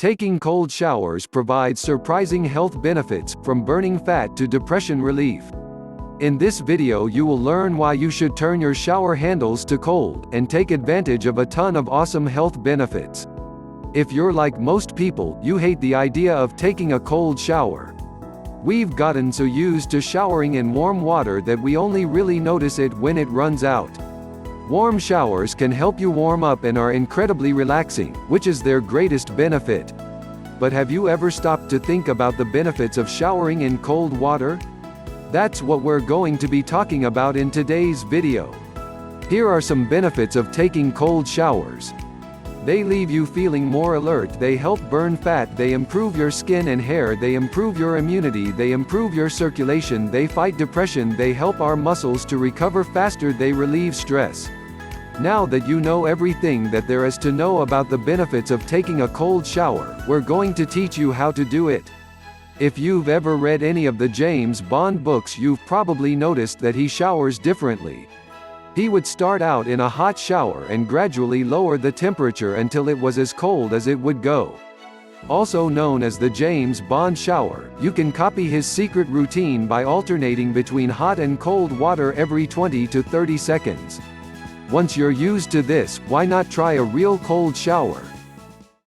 Taking cold showers provides surprising health benefits, from burning fat to depression relief. In this video you will learn why you should turn your shower handles to cold, and take advantage of a ton of awesome health benefits. If you're like most people, you hate the idea of taking a cold shower. We've gotten so used to showering in warm water that we only really notice it when it runs out. Warm showers can help you warm up and are incredibly relaxing, which is their greatest benefit. But have you ever stopped to think about the benefits of showering in cold water? That's what we're going to be talking about in today's video. Here are some benefits of taking cold showers. They leave you feeling more alert, they help burn fat, they improve your skin and hair, they improve your immunity, they improve your circulation, they fight depression, they help our muscles to recover faster, they relieve stress. Now that you know everything that there is to know about the benefits of taking a cold shower, we're going to teach you how to do it. If you've ever read any of the James Bond books, you've probably noticed that he showers differently. He would start out in a hot shower and gradually lower the temperature until it was as cold as it would go. Also known as the James Bond shower, you can copy his secret routine by alternating between hot and cold water every 20 to 30 seconds. Once you're used to this, why not try a real cold shower?